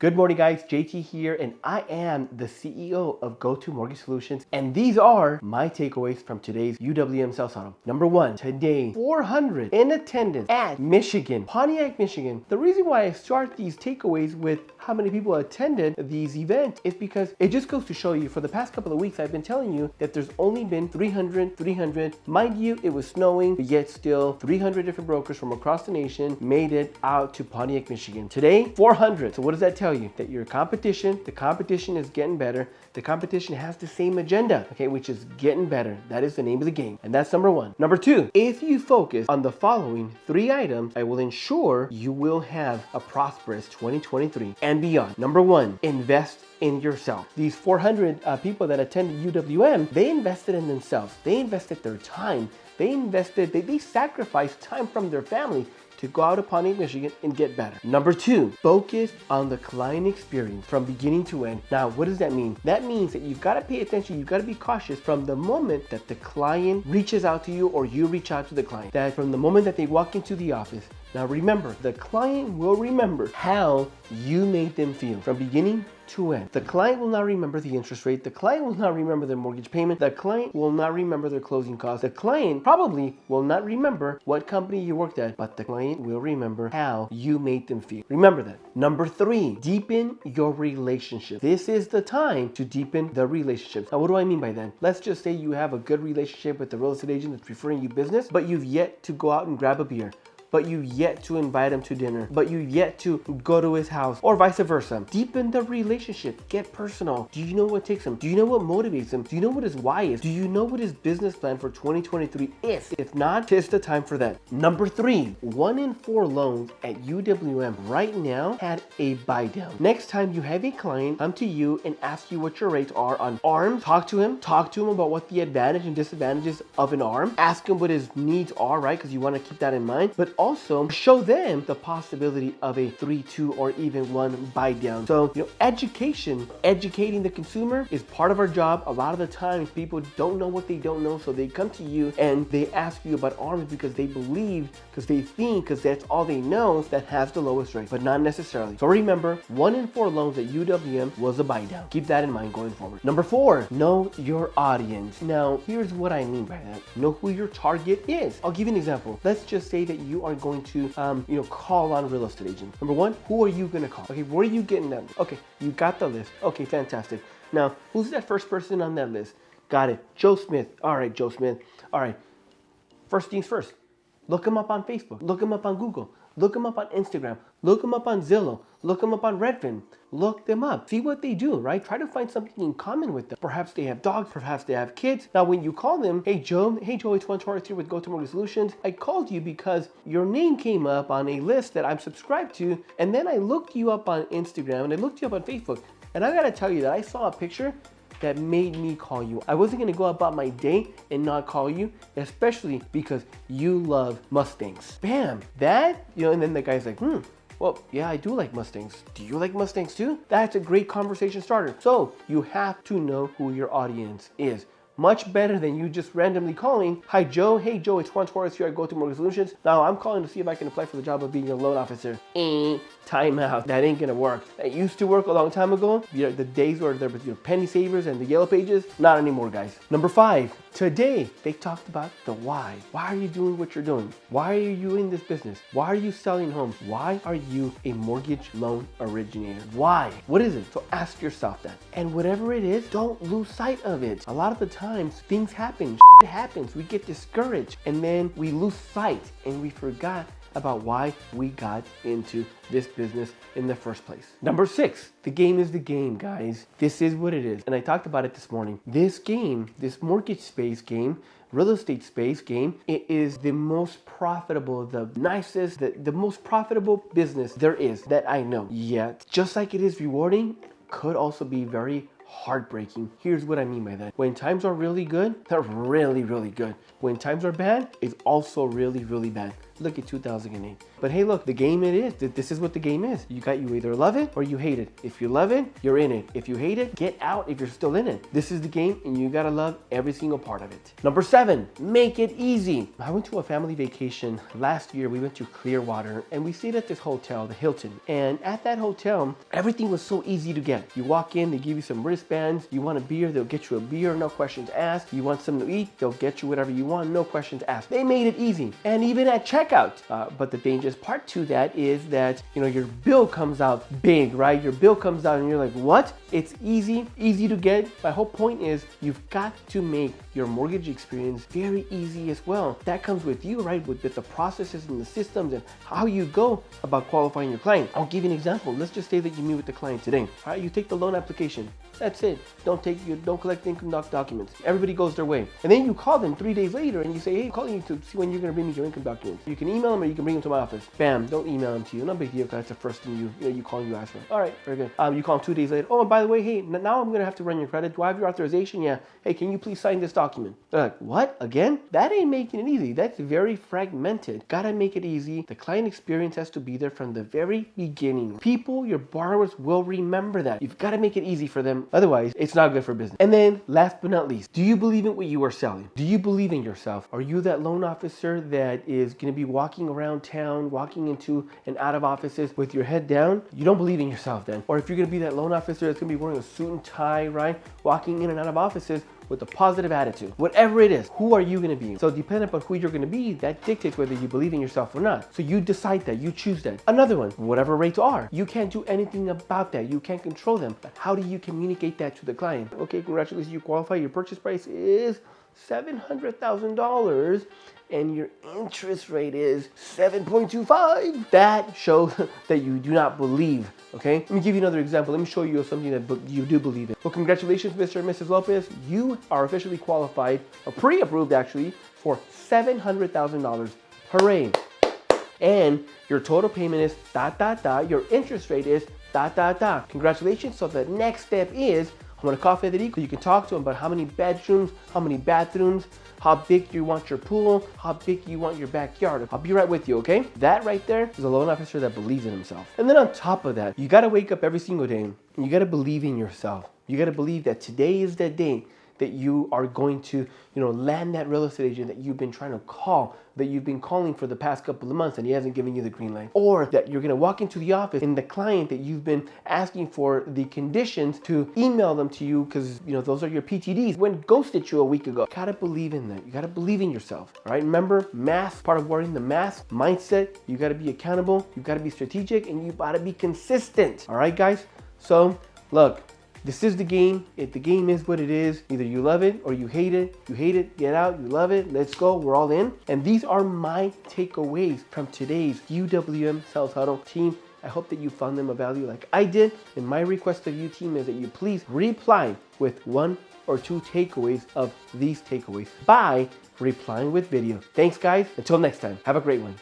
Good morning, guys. JT here, and I am the CEO of GoTo Mortgage Solutions. And these are my takeaways from today's UWM Sales Huddle. Number one, today, 400 in attendance at Michigan, Pontiac, Michigan. The reason why I start these takeaways with how many people attended these events is because it just goes to show you for the past couple of weeks, I've been telling you that there's only been 300. Mind you, it was snowing, but yet still 300 different brokers from across the nation made it out to Pontiac, Michigan. Today, 400. So what does that tell you? That your competition, the competition is getting better. The competition has the same agenda, okay, which is getting better. That is the name of the game. And that's number one. Number two, if you focus on the following 3 items, I will ensure you will have a prosperous 2023 and beyond. Number one, invest in yourself. These 400 people that attended UWM, they invested in themselves. They invested their time. They sacrificed time from their family to go out to Pontiac, Michigan and get better. Number two, focus on the client experience from beginning to end. Now, what does that mean? That means that you've got to pay attention. You've got to be cautious from the moment that the client reaches out to you or you reach out to the client. That from the moment that they walk into the office. Now remember, the client will remember how you made them feel from beginning to end. The client will not remember the interest rate. The client will not remember their mortgage payment. The client will not remember their closing costs. The client probably will not remember what company you worked at, but the client will remember how you made them feel. Remember that. Number three, deepen your relationship. This is the time to deepen the relationship. Now, what do I mean by that? Let's just say you have a good relationship with the real estate agent that's referring you business, but you've yet to go out and grab a beer. But you've yet to invite him to dinner, but you've yet to go to his house, or vice versa. Deepen the relationship, get personal. Do you know what takes him? Do you know what motivates him? Do you know what his why is? Do you know what his business plan for 2023 is? If not, it's the time for that. Number three, 1 in 4 loans at UWM right now had a buy down. Next time you have a client come to you and ask you what your rates are on ARM, talk to him about what the advantage and disadvantages of an ARM. Ask him what his needs are, right? Because you want to keep that in mind. But also show them the possibility of a 3-2 or even 1 buy down. So, educating the consumer is part of our job. A lot of the times people don't know what they don't know, so they come to you and they ask you about ARMs because they believe, because they think, because that's all they know that has the lowest rate, but not necessarily. So remember, 1 in 4 loans at UWM was a buy down. Keep that in mind going forward. Number 4, know your audience. Now, here's what I mean by that. Know who your target is. I'll give you an example. Let's just say that you are going to call on real estate agents. Number 1, who are you going to call? Okay, where are you getting them? Okay, you got the list. Okay, fantastic. Now, who's that first person on that list? Got it. Joe Smith. All right, Joe Smith. All right. First things first. Look him up on Facebook. Look him up on Google. Look them up on Instagram. Look them up on Zillow. Look them up on Redfin. Look them up. See what they do, right? Try to find something in common with them. Perhaps they have dogs. Perhaps they have kids. Now, when you call them, hey, Joe, it's Juan Torres here with GoTo Mortgage Solutions. I called you because your name came up on a list that I'm subscribed to. And then I looked you up on Instagram and I looked you up on Facebook. And I got to tell you that I saw a picture that made me call you. I wasn't gonna go about my day and not call you, especially because you love Mustangs. Bam, that, and then the guy's like, well, yeah, I do like Mustangs. Do you like Mustangs too? That's a great conversation starter. So you have to know who your audience is. Much better than you just randomly calling, hi Joe, hey Joe, it's Juan Torres here at GoTo Mortgage Solutions. Now I'm calling to see if I can apply for the job of being a loan officer. Time out. That ain't gonna work. It used to work a long time ago. The days where there was penny savers and the yellow pages, not anymore, guys. Number 5, today they talked about the why. Why are you doing what you're doing? Why are you in this business? Why are you selling homes? Why are you a mortgage loan originator? Why? What is it? So ask yourself that. And whatever it is, don't lose sight of it. A lot of the times things happen, shit happens, we get discouraged, and then we lose sight and we forgot about why we got into this business in the first place. Number 6, the game is the game, guys. This is what it is. And I talked about it this morning. This game, this mortgage space game, real estate space game, it is the most profitable, the nicest, the most profitable business there is that I know. Yet, just like it is rewarding, it could also be very heartbreaking. Here's what I mean by that. When times are really good, they're really, really good. When times are bad, it's also really, really bad. Look at 2008. But hey, look, the game it is. This is what the game is. You either love it or you hate it. If you love it, you're in it. If you hate it, get out if you're still in it. This is the game and you gotta love every single part of it. Number 7, make it easy. I went to a family vacation last year. We went to Clearwater and we stayed at this hotel, the Hilton. And at that hotel, everything was so easy to get. You walk in, they give you some wristbands. You want a beer, they'll get you a beer, no questions asked. You want something to eat, they'll get you whatever you want, no questions asked. They made it easy. And even at checkout. But the dangerous part to that is that, your bill comes out big, right? Your bill comes out and you're like, what? It's easy to get. My whole point is you've got to make your mortgage experience very easy as well. That comes with you, right? With the processes and the systems and how you go about qualifying your client. I'll give you an example. Let's just say that you meet with the client today. All right, you take the loan application. That's it. Don't collect income documents. Everybody goes their way. And then you call them 3 days later and you say, hey, I'm calling you to see when you're going to bring me your income documents. You can email them or you can bring them to my office. Bam, don't email them to you. No big deal, because that's the first thing you call and you ask for. All right, very good. You call them 2 days later. Oh, and by the way, hey, now I'm going to have to run your credit. Do I have your authorization? Yeah. Hey, can you please sign this document? They're like, what? Again? That ain't making it easy. That's very fragmented. Gotta make it easy. The client experience has to be there from the very beginning. People, your borrowers will remember that. You've got to make it easy for them. Otherwise, it's not good for business. And then last but not least, do you believe in what you are selling? Do you believe in yourself? Are you that loan officer that is going to be walking around town, walking into and out of offices with your head down? You don't believe in yourself then. Or if you're going to be that loan officer that's going to be wearing a suit and tie, right? Walking in and out of offices with a positive attitude. Whatever it is, who are you going to be? So depending upon who you're going to be, that dictates whether you believe in yourself or not. So you decide that, you choose that. Another one, whatever rates are. You can't do anything about that. You can't control them. But how do you communicate that to the client? Okay, congratulations, you qualify. Your purchase price is $700,000 and your interest rate is 7.25. That shows that you do not believe, okay? Let me give you another example. Let me show you something that you do believe in. Well, congratulations, Mr. and Mrs. Lopez. You are officially qualified, or pre-approved actually, for $700,000. Hooray. And your total payment is ... Your interest rate is ... Congratulations. So the next step is, I'm gonna call Federico. You can talk to him about how many bedrooms, how many bathrooms, how big you want your pool, how big you want your backyard. I'll be right with you, okay? That right there is a loan officer that believes in himself. And then on top of that, you gotta wake up every single day and you gotta believe in yourself. You gotta believe that today is the day that you are going to, land that real estate agent that you've been trying to call, that you've been calling for the past couple of months and he hasn't given you the green light. Or that you're gonna walk into the office and the client that you've been asking for the conditions to email them to you because, those are your PTDs, went ghosted you a week ago. You gotta believe in that. You gotta believe in yourself, all right? Remember, math, part of wearing the mask, mindset, you gotta be accountable, you gotta be strategic, and you gotta be consistent, all right, guys? So, look, this is the game. The game is what it is. Either you love it or you hate it. You hate it, get out. You love it, let's go. We're all in. And these are my takeaways from today's UWM Sales Huddle team. I hope that you found them of value like I did. And my request of you, team, is that you please reply with 1 or 2 takeaways of these takeaways by replying with video. Thanks, guys. Until next time, have a great one.